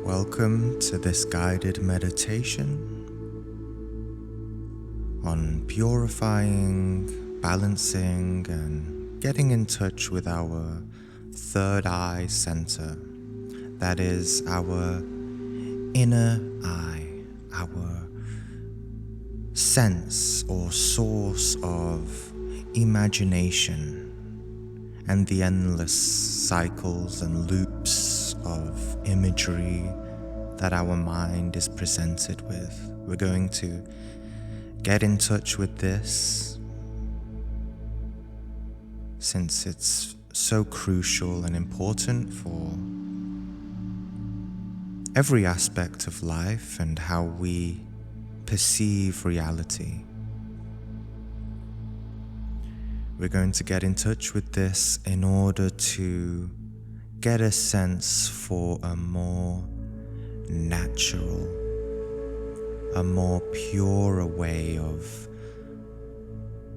Welcome to this guided meditation on purifying, balancing, and getting in touch with our third eye center. That is our inner eye, our sense or source of imagination and the endless cycles and loops of imagery that our mind is presented with. We're going to get in touch with this since it's so crucial and important for every aspect of life and how we perceive reality. We're going to get in touch with this in order to get a sense for a more natural, a more pure way of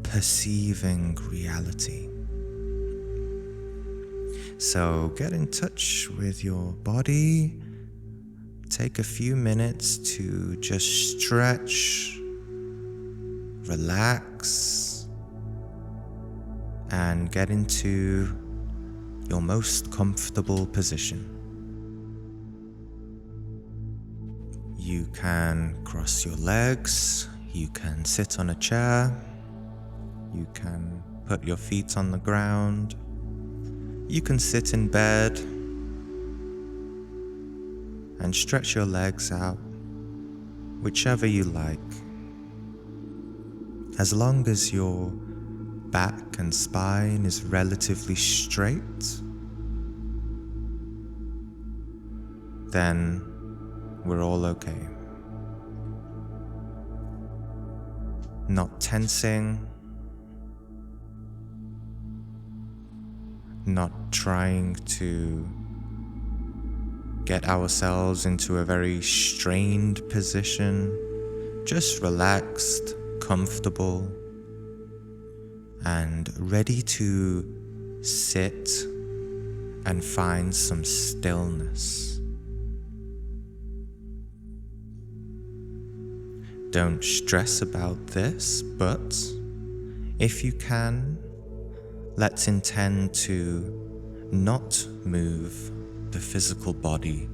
perceiving reality. So get in touch with your body. Take a few minutes to just stretch, relax, and get into your most comfortable position. You can cross your legs, you can sit on a chair, you can put your feet on the ground, you can sit in bed and stretch your legs out, whichever you like. As long as your back and spine is relatively straight, then we're all okay. Not tensing, not trying to get ourselves into a very strained position, just relaxed, comfortable, and ready to sit and find some stillness. Don't stress about this, but if you can, let's intend to not move the physical body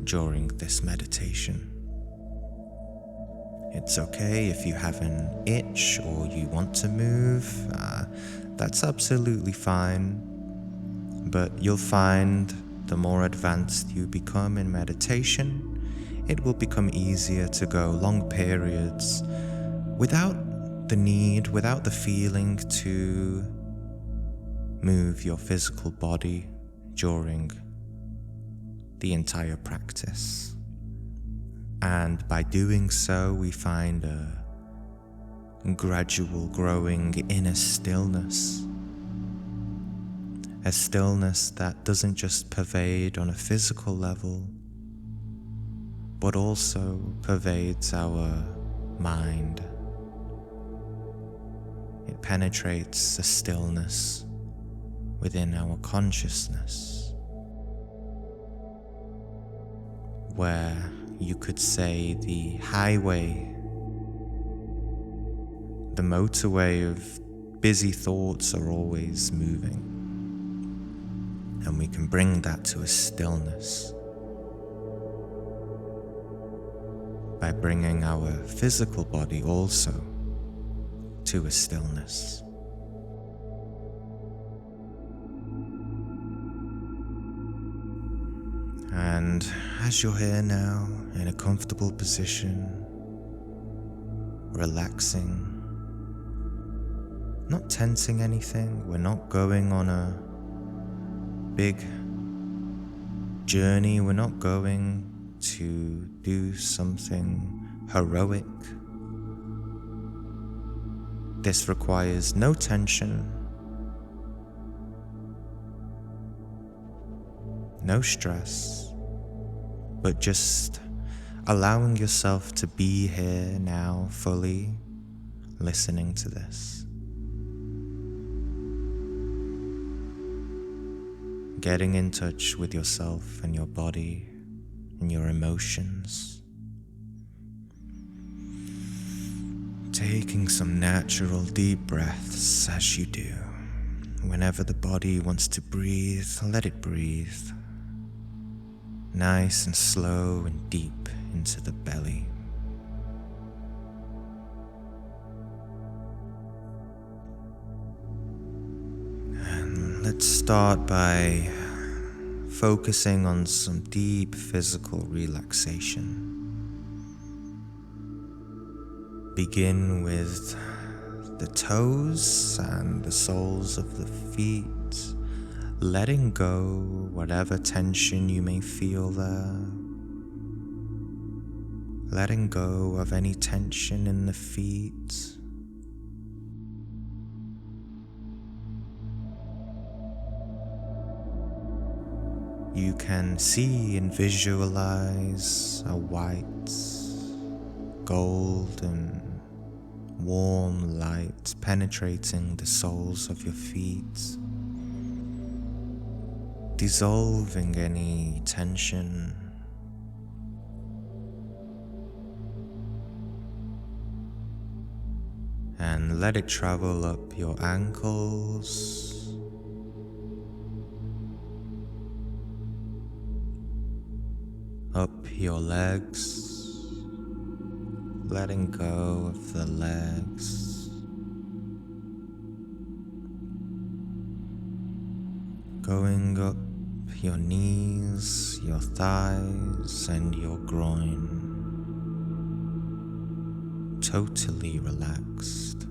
during this meditation. It's okay if you have an itch or you want to move, that's absolutely fine. But you'll find the more advanced you become in meditation, it will become easier to go long periods without the need, without the feeling to move your physical body during the entire practice. And by doing so, we find a gradual growing inner stillness. A stillness that doesn't just pervade on a physical level, but also pervades our mind. It penetrates the stillness within our consciousness, where you could say the highway, the motorway of busy thoughts are always moving. And we can bring that to a stillness by bringing our physical body also to a stillness. And as you're here now, in a comfortable position, relaxing, not tensing anything, we're not going on a big journey, we're not going to do something heroic. This requires no tension, no stress, but just allowing yourself to be here now fully, listening to this. Getting in touch with yourself and your body and your emotions. Taking some natural deep breaths as you do. Whenever the body wants to breathe, let it breathe. Nice and slow and deep into the belly. And let's start by focusing on some deep physical relaxation. Begin with the toes and the soles of the feet, letting go whatever tension you may feel there. Letting go of any tension in the feet. You can see and visualize a white, golden, warm light penetrating the soles of your feet, dissolving any tension. And let it travel up your ankles, up your legs, letting go of the legs, going up your knees, your thighs, and your groin, totally relaxed.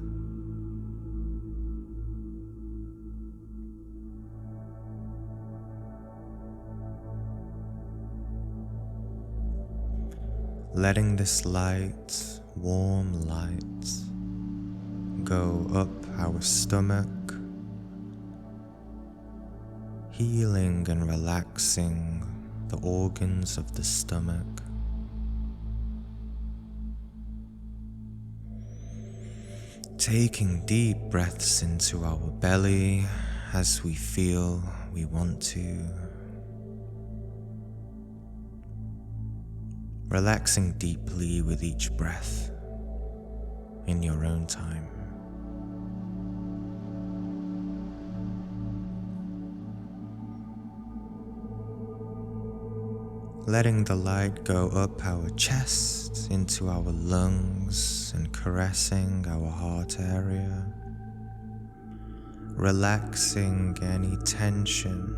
Letting this light, warm light, go up our stomach, healing and relaxing the organs of the stomach. Taking deep breaths into our belly as we feel we want to. Relaxing deeply with each breath in your own time. Letting the light go up our chest into our lungs and caressing our heart area. Relaxing any tension,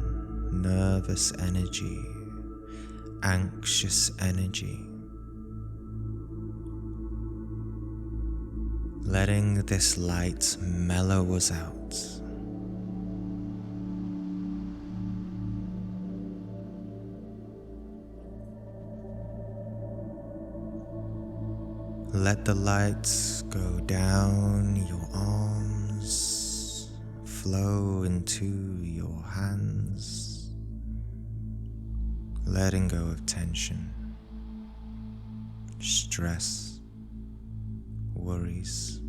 nervous energy, anxious energy. Letting this light mellow us out. Let the light go down your arms, flow into your hands, letting go of tension, stress, worries,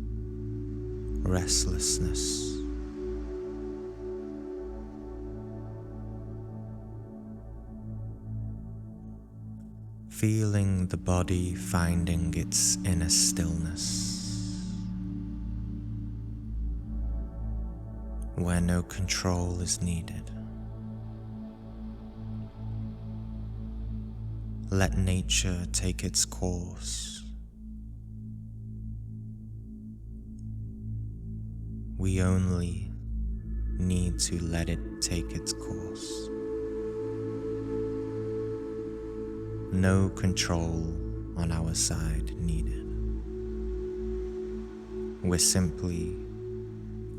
restlessness. Feeling the body finding its inner stillness, where no control is needed. Let nature take its course. We only need to let it take its course. No control on our side needed. We're simply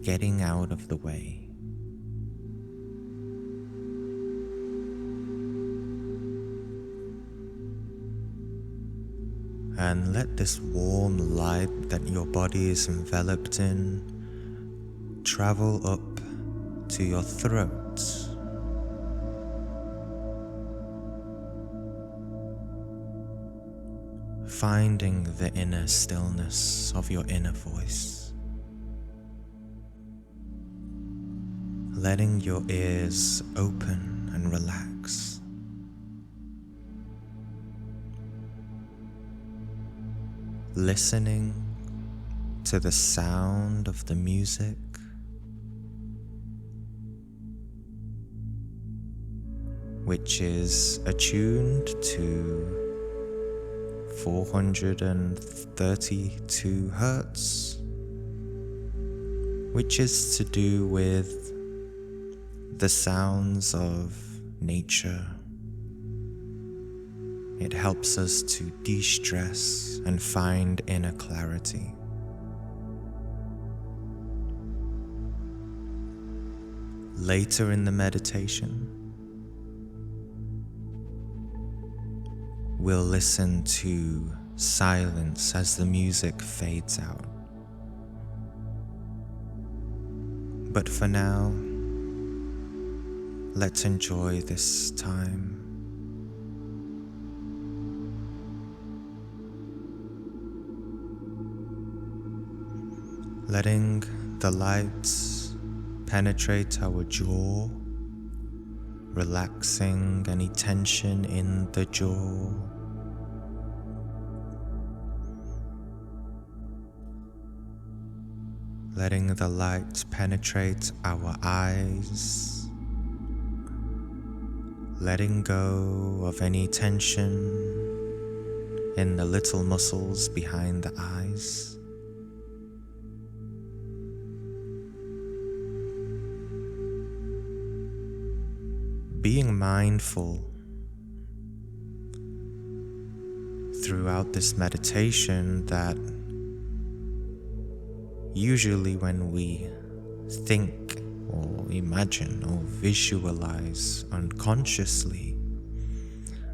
getting out of the way. And let this warm light that your body is enveloped in travel up to your throat. Finding the inner stillness of your inner voice. Letting your ears open and relax. listening to the sound of the music, which is attuned to 432 Hertz, which is to do with the sounds of nature. It helps us to de-stress and find inner clarity. Later in the meditation, we'll listen to silence as the music fades out. But for now, let's enjoy this time. Letting the lights penetrate our jaw, relaxing any tension in the jaw. Letting the light penetrate our eyes, letting go of any tension in the little muscles behind the eyes. Being mindful throughout this meditation that usually when we think or imagine or visualize unconsciously,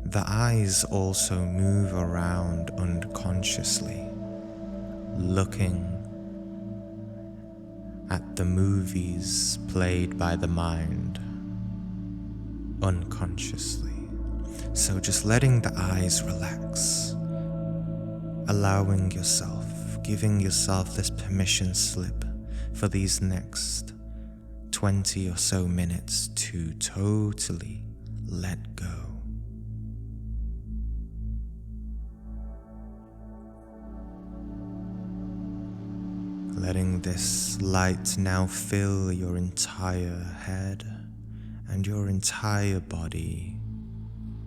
the eyes also move around unconsciously, looking at the movies played by the mind unconsciously. So just letting the eyes relax, allowing yourself, giving yourself this permission slip for these next 20 or so minutes to totally let go. Letting this light now fill your entire head and your entire body,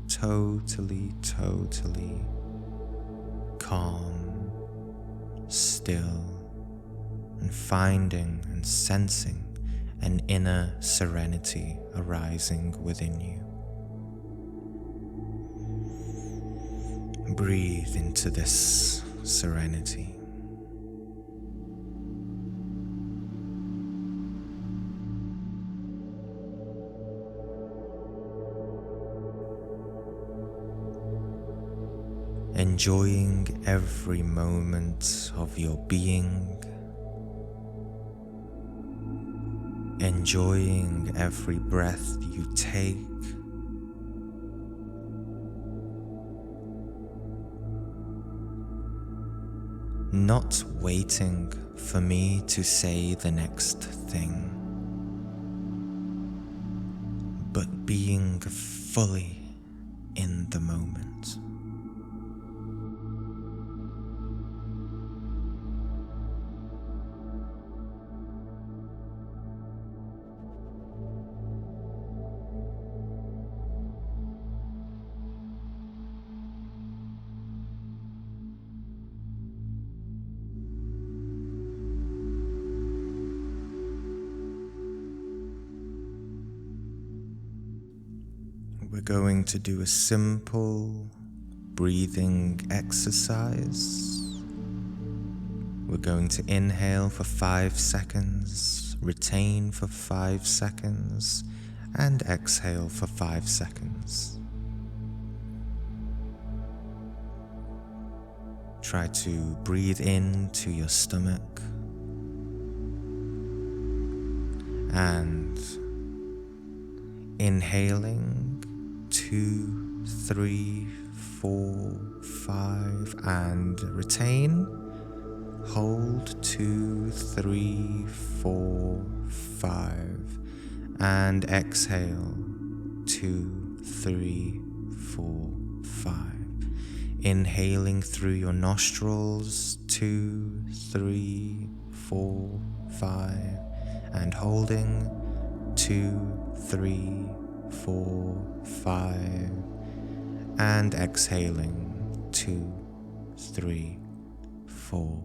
totally calm, still, and finding and sensing an inner serenity arising within you. Breathe into this serenity. Enjoying every moment of your being, enjoying every breath you take, not waiting for me to say the next thing, but being fully in the moment. We're going to do a simple breathing exercise. We're going to inhale for 5 seconds, retain for 5 seconds, and exhale for 5 seconds. Try to breathe into your stomach and inhaling 2, 3, 4, 5 and retain. Hold 2, 3, 4, 5 and exhale 2, 3, 4, 5. Inhaling through your nostrils, 2, 3, 4, 5, and holding 2, 3, 4, 5, and exhaling 2, 3, 4,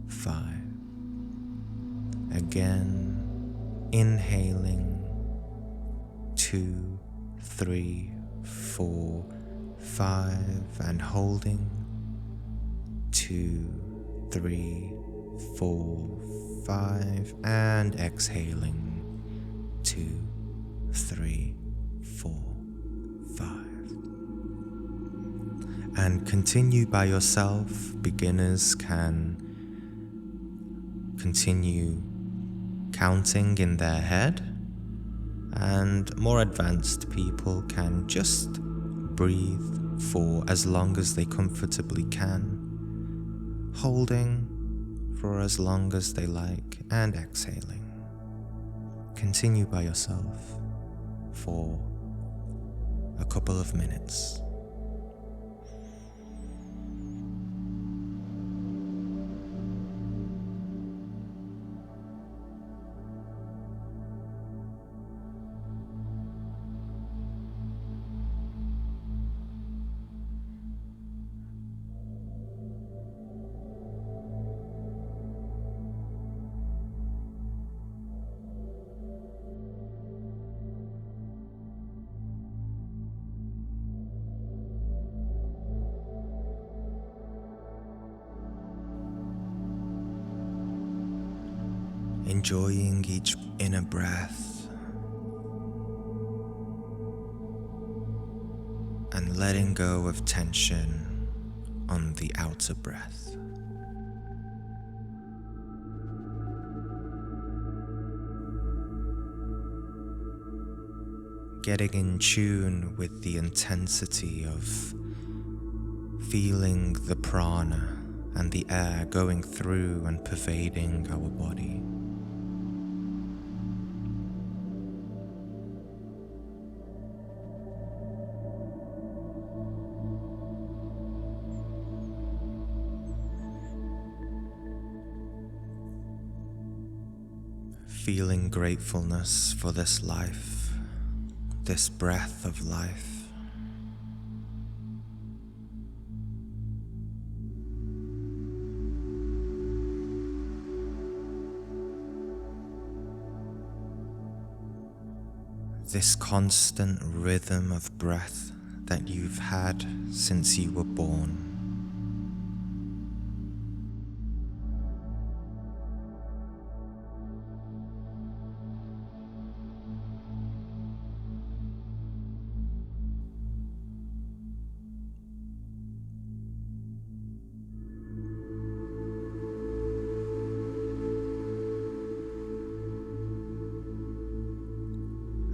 5. Again, inhaling 2, 3, 4, 5, and holding 2, 3, 4, 5, and exhaling 2, 3, 4, 5. And continue by yourself. Beginners can continue counting in their head, and more advanced people can just breathe for as long as they comfortably can, holding for as long as they like, and exhaling. Continue by yourself for a couple of minutes. Enjoying each inner breath and letting go of tension on the outer breath. Getting in tune with the intensity of feeling the prana and the air going through and pervading our body. Feeling gratefulness for this life, this breath of life. This constant rhythm of breath that you've had since you were born.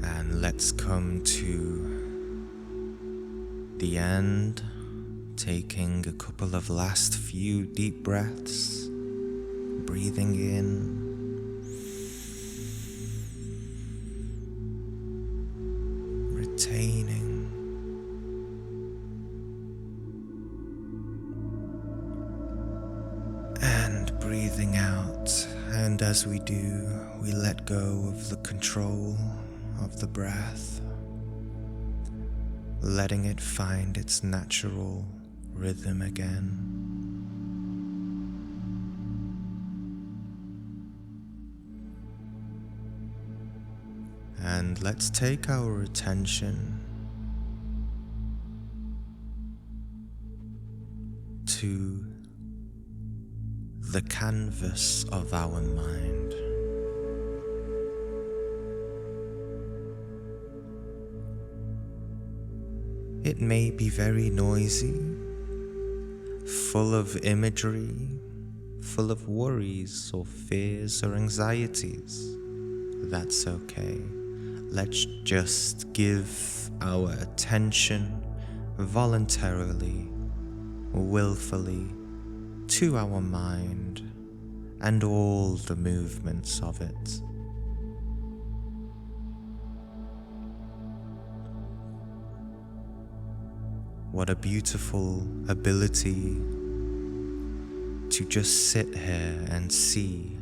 And let's come to the end, taking a couple of last few deep breaths, breathing in, retaining, and breathing out. And as we do, we let go of the control of the breath, letting it find its natural rhythm again. And let's take our attention to the canvas of our mind. It may be very noisy, full of imagery, full of worries or fears or anxieties. That's okay. Let's just give our attention voluntarily, willfully, to our mind and all the movements of it. What a beautiful ability to just sit here and see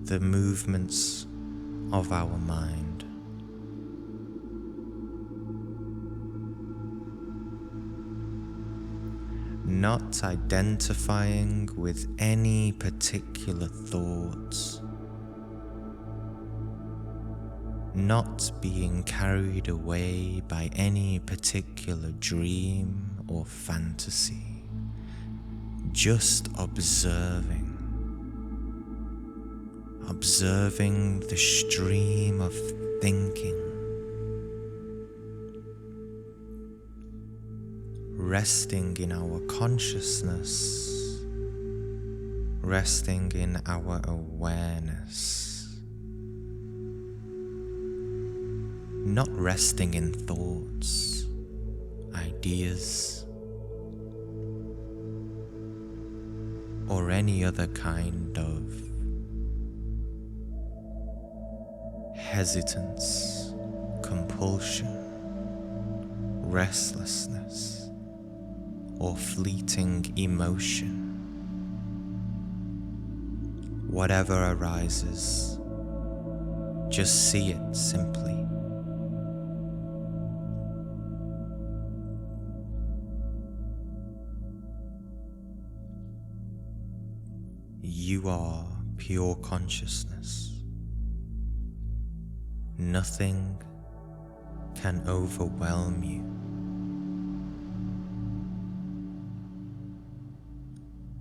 the movements of our mind. Not identifying with any particular thoughts, not being carried away by any particular dream or fantasy, just observing the stream of thinking, resting in our consciousness, resting in our awareness, not resting in thoughts, ideas, or any other kind of hesitance, compulsion, restlessness, or fleeting emotion. Whatever arises, just see it simply. You are pure consciousness. Nothing can overwhelm you.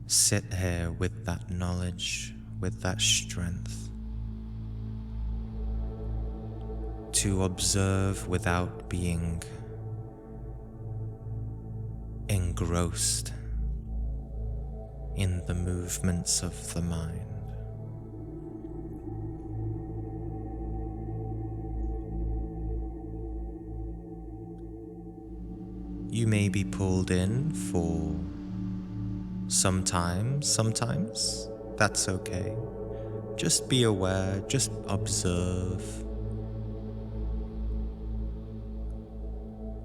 Sit here with that knowledge, with that strength, to observe without being engrossed in the movements of the mind. You may be pulled in for some time, sometimes. That's okay. Just be aware, just observe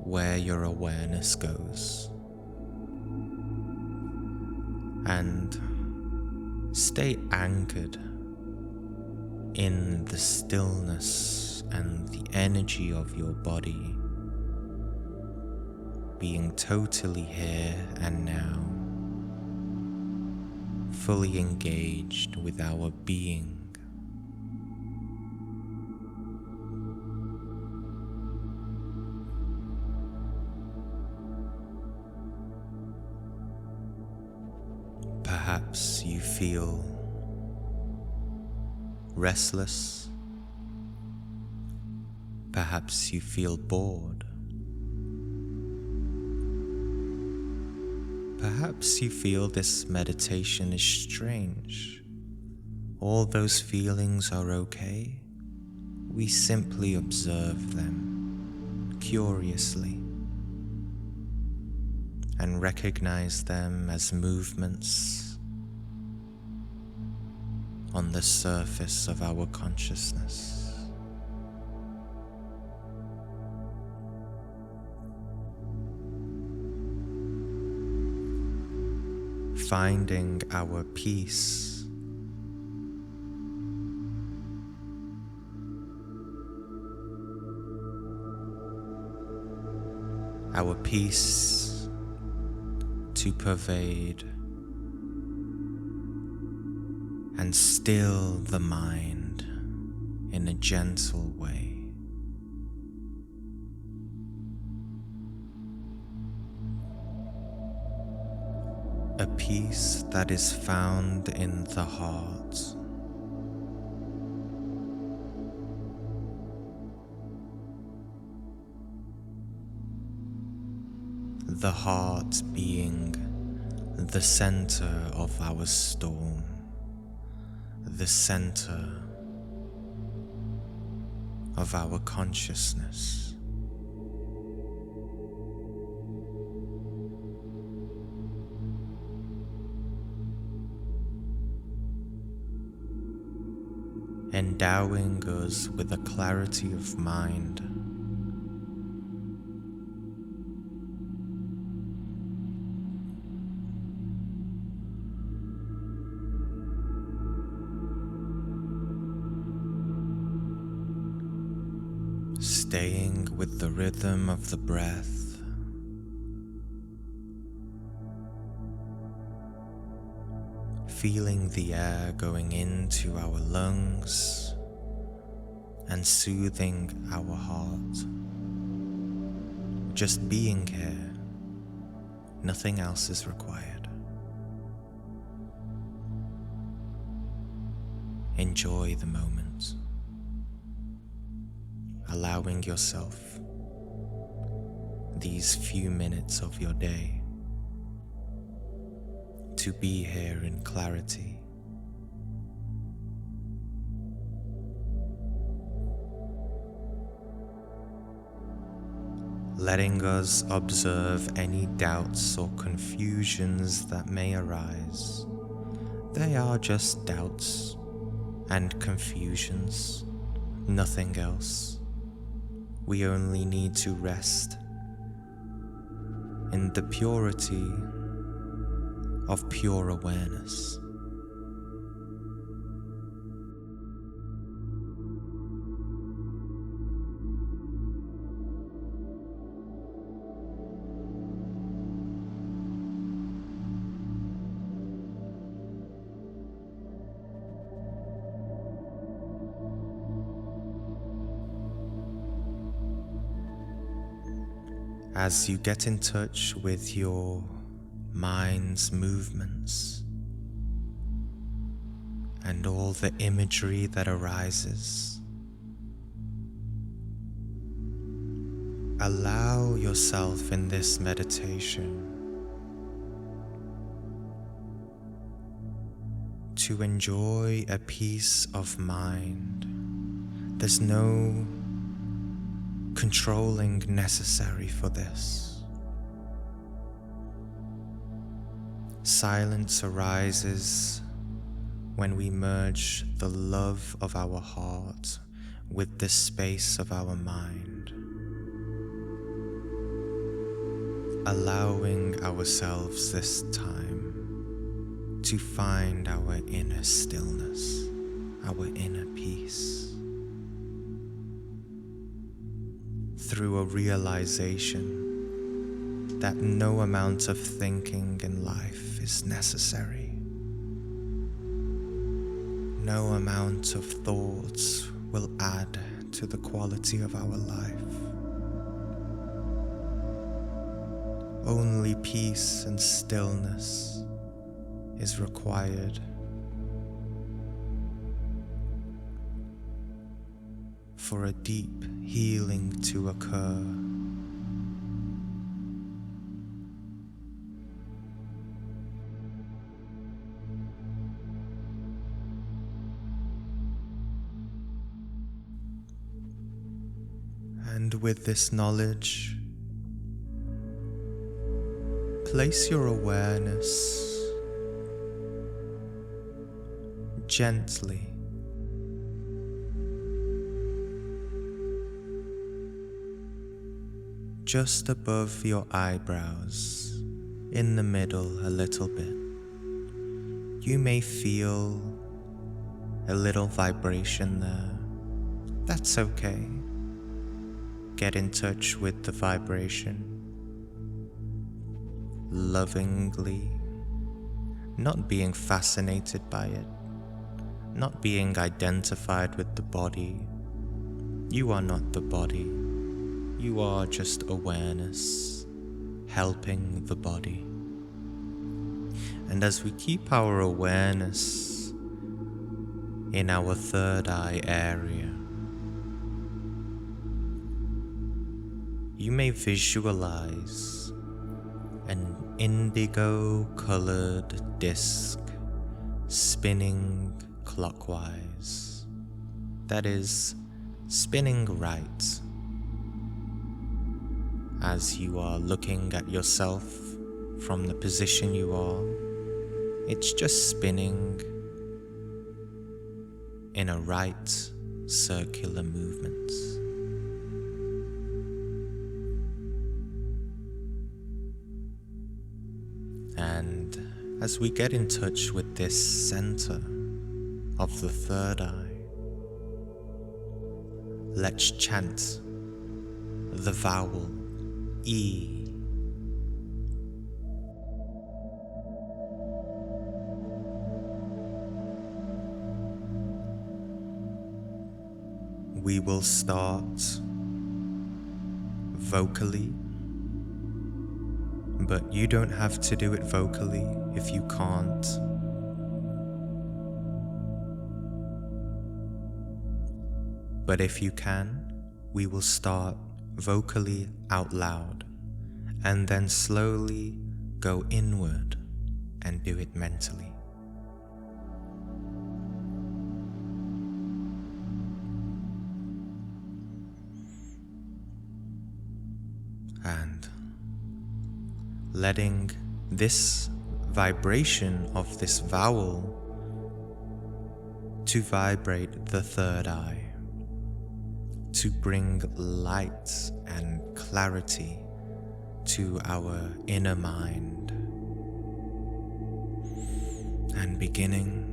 where your awareness goes. And stay anchored in the stillness and the energy of your body, being totally here and now, fully engaged with our being. Perhaps you feel restless. Perhaps you feel bored. Perhaps you feel this meditation is strange. All those feelings are okay. We simply observe them curiously and recognize them as movements on the surface of our consciousness. Finding our peace, to pervade and still the mind in a gentle way. A peace that is found in the heart. The heart being the center of our storm, the center of our consciousness. Endowing us with a clarity of mind, staying with the rhythm of the breath. Feeling the air going into our lungs and soothing our heart. Just being here, nothing else is required. Enjoy the moment, allowing yourself these few minutes of your day to be here in clarity. Letting us observe any doubts or confusions that may arise. They are just doubts and confusions, nothing else. We only need to rest in the purity of pure awareness. As you get in touch with your mind's movements and all the imagery that arises, allow yourself in this meditation to enjoy a peace of mind. There's no controlling necessary for this. Silence arises when we merge the love of our heart with the space of our mind, allowing ourselves this time to find our inner stillness, our inner peace, through a realization that no amount of thinking in life is necessary. No amount of thoughts will add to the quality of our life. Only peace and stillness is required for a deep healing to occur. And with this knowledge, place your awareness gently just above your eyebrows, in the middle a little bit. You may feel a little vibration there. That's okay. Get in touch with the vibration lovingly, not being fascinated by it, not being identified with the body. You are not the body. You are just awareness helping the body. And as we keep our awareness in our third eye area, you may visualize an indigo-colored disc spinning clockwise. That is, spinning right. As you are looking at yourself from the position you are, it's just spinning in a right circular movement. And as we get in touch with this center of the third eye, let's chant the vowel E. We will start vocally, but you don't have to do it vocally if you can't. But if you can, we will start vocally out loud and then slowly go inward and do it mentally. And letting this vibration of this vowel to vibrate the third eye, to bring light and clarity to our inner mind. And beginning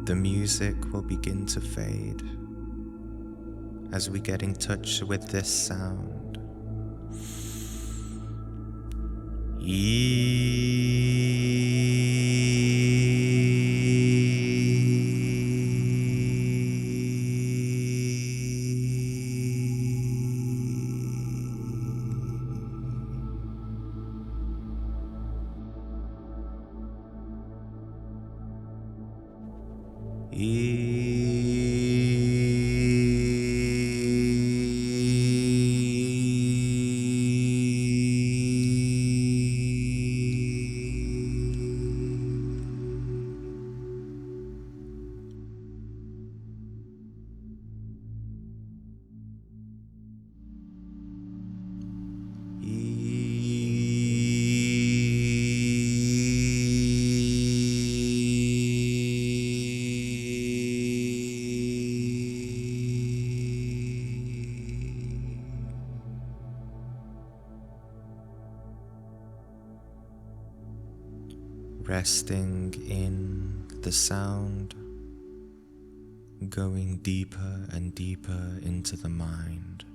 the music will begin to fade as we get in touch with this sound. Resting in the sound, going deeper and deeper into the mind.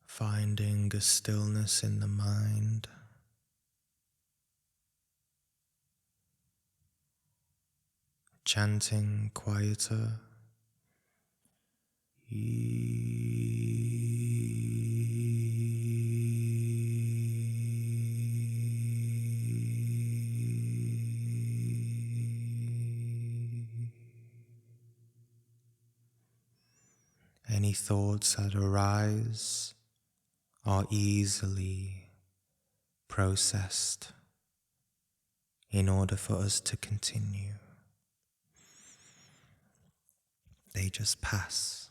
Finding a stillness in the mind, chanting quieter. Any thoughts that arise are easily processed in order for us to continue. They just pass.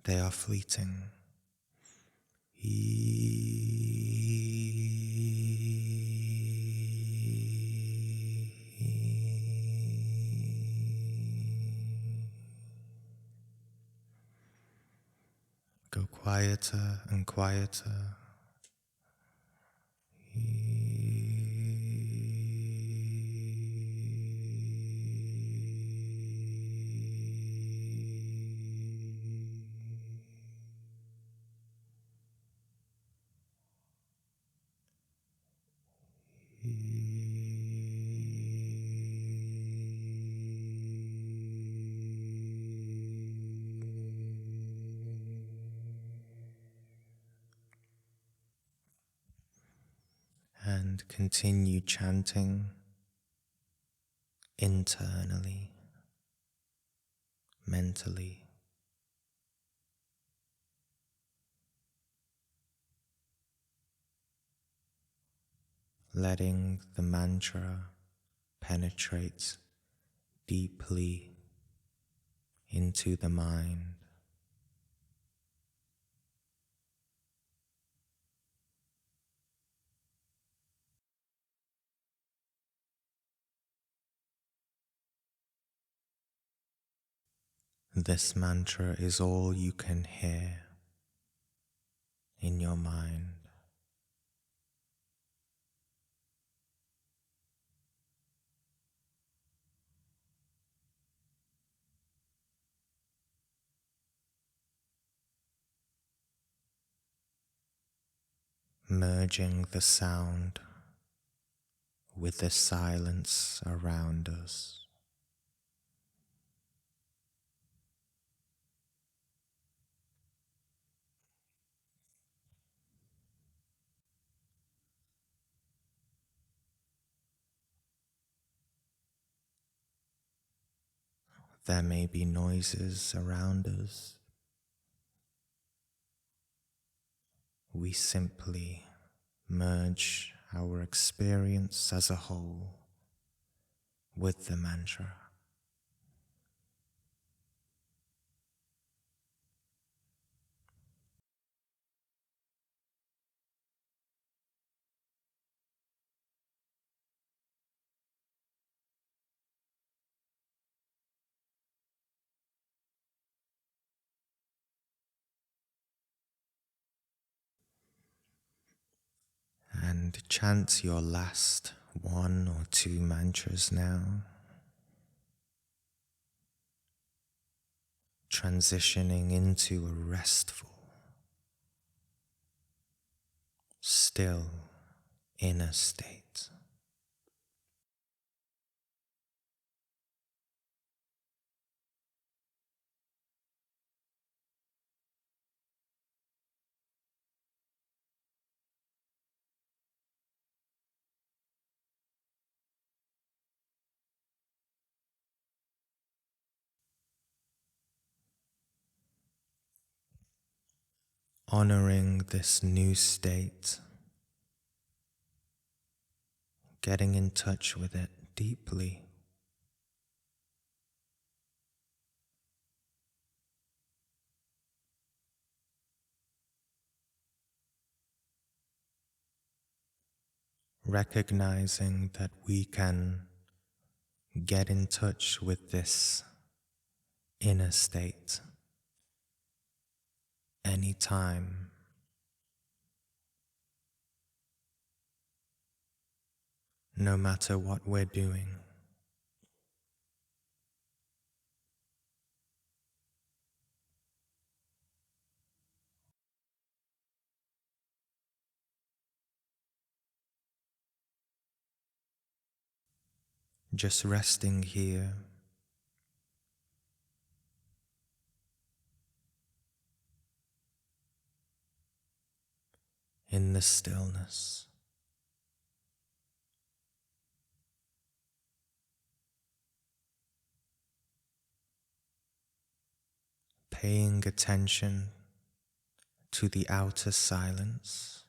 They are fleeting. Go quieter and quieter. and continue chanting internally, mentally. Letting the mantra penetrate deeply into the mind. This mantra is all you can hear in your mind. Merging the sound with the silence around us. There may be noises around us. We simply merge our experience as a whole with the mantra. And chant your last one or two mantras now, transitioning into a restful, still inner state. Honoring this new state, getting in touch with it deeply. Recognizing that we can get in touch with this inner state anytime, no matter what we're doing. Just resting here, in the stillness. Paying attention to the outer silence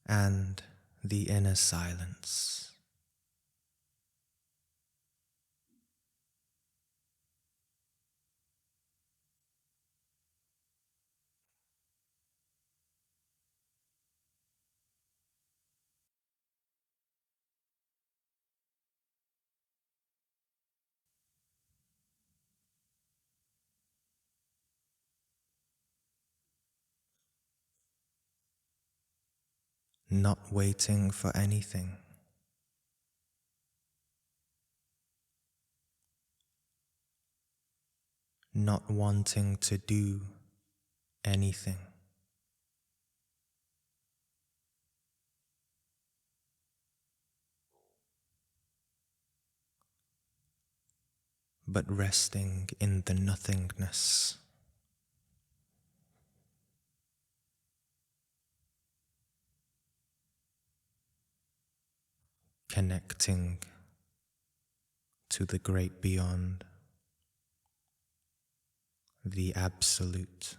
and the inner silence. Not waiting for anything. Not wanting to do anything. But resting in the nothingness. connecting to the great beyond, the absolute.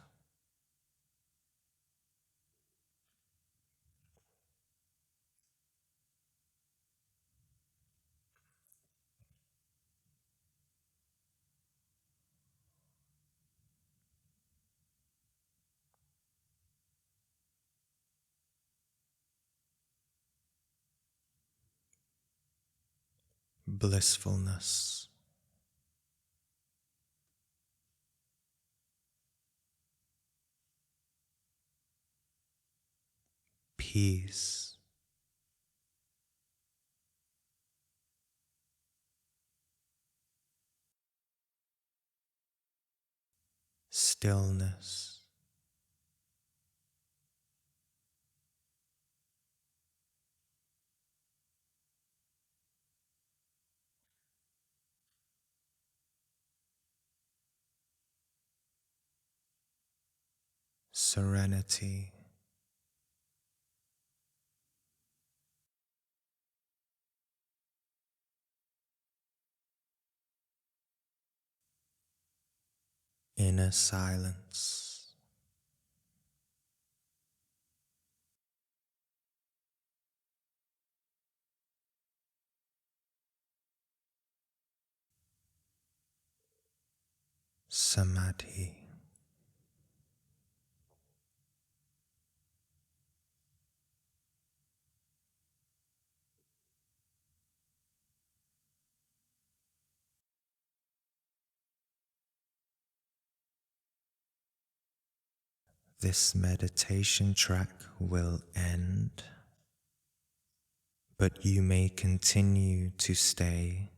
Blissfulness, peace, stillness, serenity, inner silence, samadhi. This meditation track will end, but you may continue to stay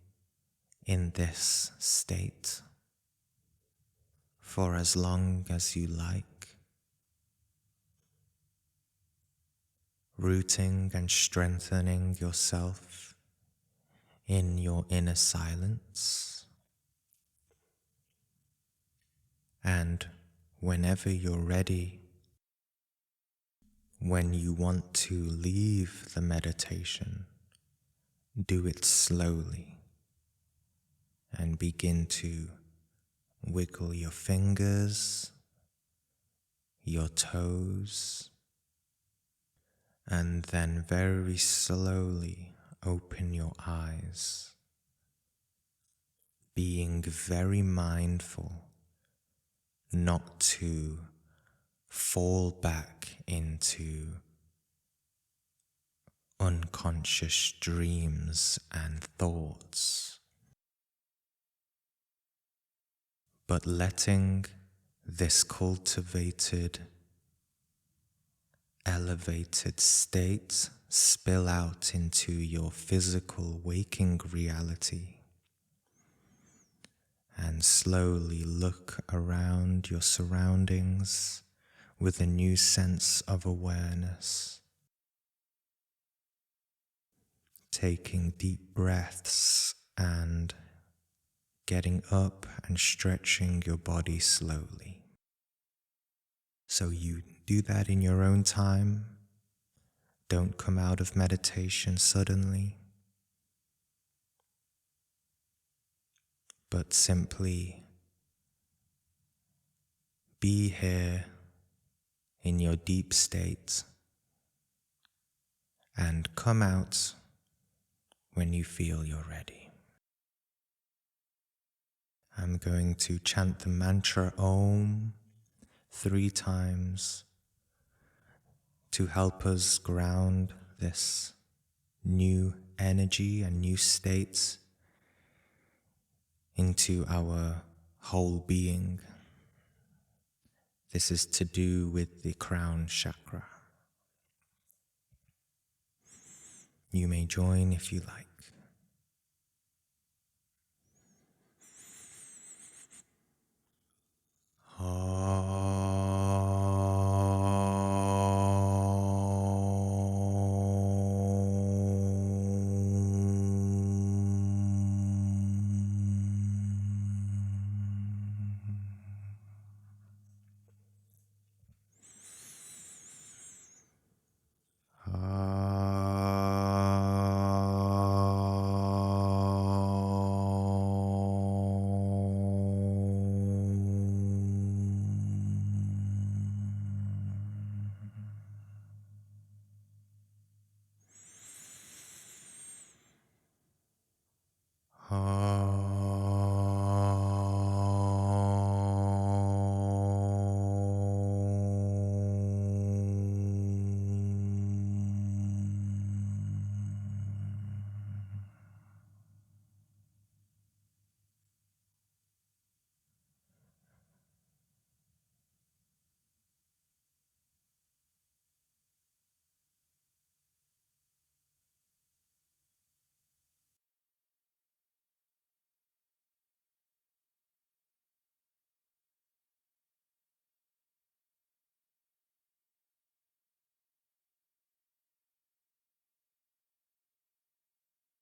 in this state for as long as you like, rooting and strengthening yourself in your inner silence. And whenever you're ready, when you want to leave the meditation, do it slowly and begin to wiggle your fingers, your toes, and then very slowly open your eyes, being very mindful not to fall back into unconscious dreams and thoughts, but letting this cultivated, elevated state spill out into your physical waking reality, and slowly look around your surroundings with a new sense of awareness, taking deep breaths and getting up and stretching your body slowly. So you do that in your own time. Don't come out of meditation suddenly, but simply be here in your deep state and come out when you feel you're ready. I'm going to chant the mantra Om 3 times to help us ground this new energy and new state into our whole being. This is to do with the crown chakra. You may join if you like. Om.